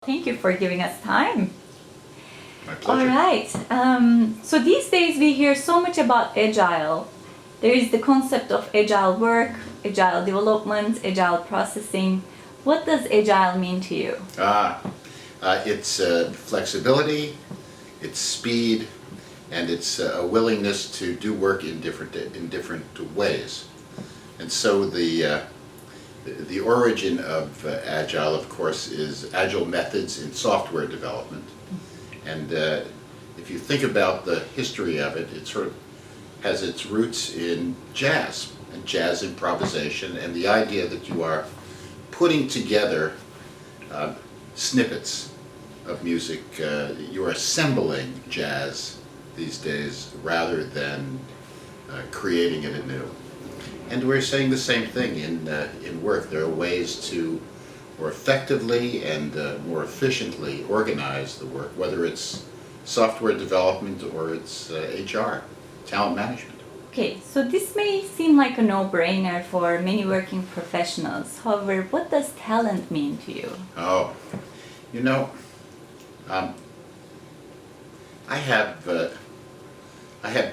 Thank you for giving us time. My All pleasure. right. So these days we hear so much about agile. There is the concept of agile work, agile development, agile processing. What does agile mean to you? It's flexibility, it's speed, and it's a willingness to do work in different ways. And so the origin of Agile, of course, is agile methods in software development. And if you think about the history of it, it sort of has its roots in jazz and jazz improvisation, and the idea that you are putting together snippets of music. You're assembling jazz these days rather than creating it anew. And we're saying the same thing in work. There are ways to more effectively and more efficiently organize the work, whether it's software development or it's HR, talent management. Okay, so this may seem like a no-brainer for many working professionals. However, what does talent mean to you? Oh, you know, I have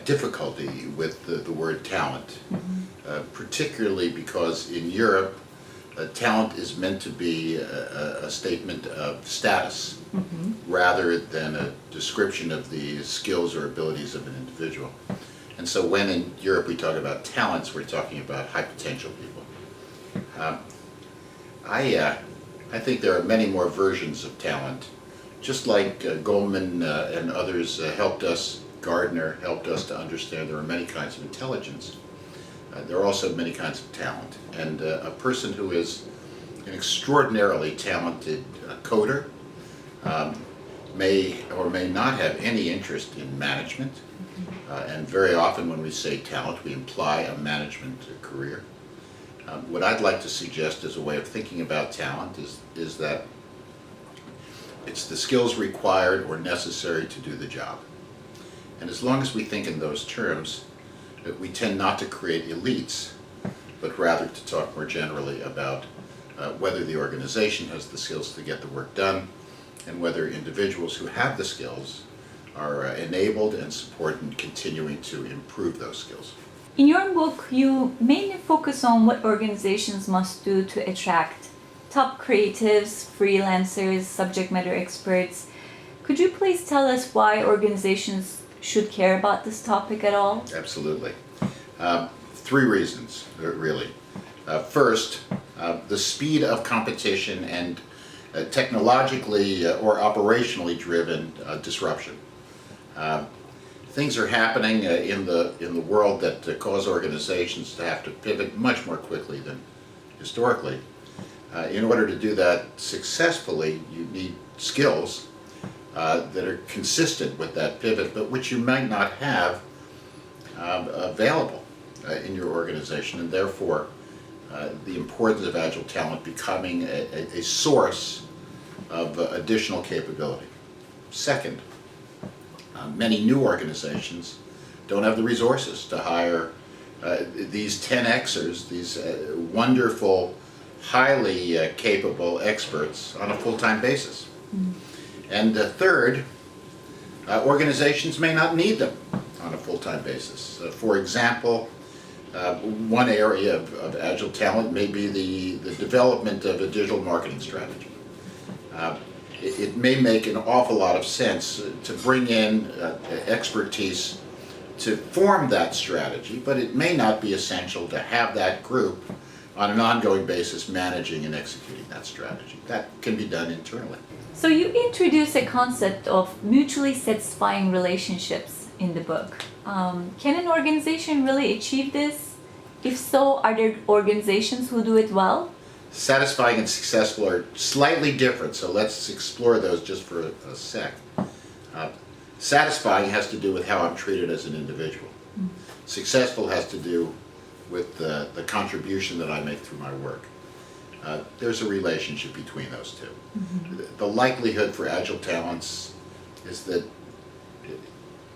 difficulty with the word talent, particularly because in Europe, talent is meant to be a statement of status rather than a description of the skills or abilities of an individual. And so when in Europe we talk about talents, we're talking about high potential people. I think there are many more versions of talent. Just like Goldman and others helped us, Gardner helped us to understand there are many kinds of intelligence. There are also many kinds of talent. And a person who is an extraordinarily talented coder may or may not have any interest in management. And very often when we say talent, we imply a management career. What I'd like to suggest as a way of thinking about talent is that it's the skills required or necessary to do the job. And as long as we think in those terms, we tend not to create elites, but rather to talk more generally about whether the organization has the skills to get the work done, and whether individuals who have the skills are enabled and supported in continuing to improve those skills. In your book, you mainly focus on what organizations must do to attract top creatives, freelancers, subject matter experts. Could you please tell us why organizations should care about this topic at all? Absolutely. Three reasons, really. First, the speed of competition and technologically or operationally driven disruption. Things are happening in the world that cause organizations to have to pivot much more quickly than historically. In order to do that successfully, you need skills that are consistent with that pivot, but which you might not have available in your organization, and therefore the importance of Agile Talent becoming a source of additional capability. Second, many new organizations don't have the resources to hire these 10Xers, these wonderful, highly capable experts on a full-time basis. And third, organizations may not need them on a full-time basis. For example, one area of Agile Talent may be the development of a digital marketing strategy. It may make an awful lot of sense to bring in expertise to form that strategy, but it may not be essential to have that group on an ongoing basis managing and executing that strategy. That can be done internally. So you introduce a concept of mutually satisfying relationships in the book. Can an organization really achieve this? If so, are there organizations who do it well? Satisfying and successful are slightly different, so let's explore those just for a sec. Satisfying has to do with how I'm treated as an individual. Successful has to do with the contribution that I make through my work. There's a relationship between those two. The likelihood for Agile Talents is that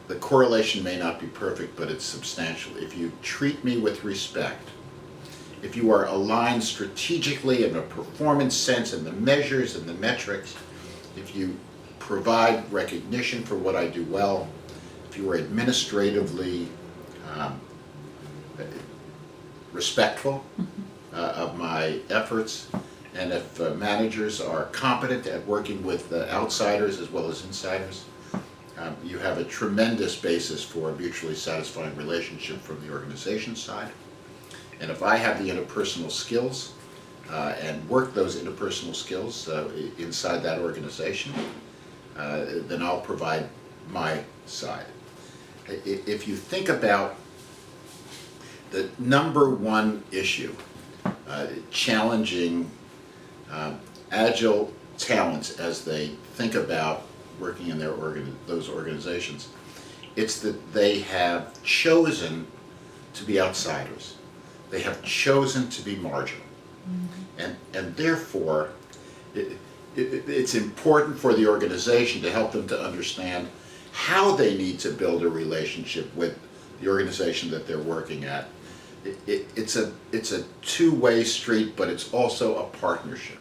the correlation may not be perfect, but it's substantial. If you treat me with respect, if you are aligned strategically in a performance sense and the measures and the metrics, if you provide recognition for what I do well, if you are administratively respectful of my efforts, and if managers are competent at working with outsiders as well as insiders, you have a tremendous basis for a mutually satisfying relationship from the organization side. And if I have the interpersonal skills and work those interpersonal skills inside that organization, then I'll provide my side. If you think about the number one issue challenging Agile talents as they think about working in those organizations, it's that they have chosen to be outsiders. They have chosen to be marginal. And therefore, it's important for the organization to help them to understand how they need to build a relationship with the organization that they're working at. It's a two-way street, but it's also a partnership.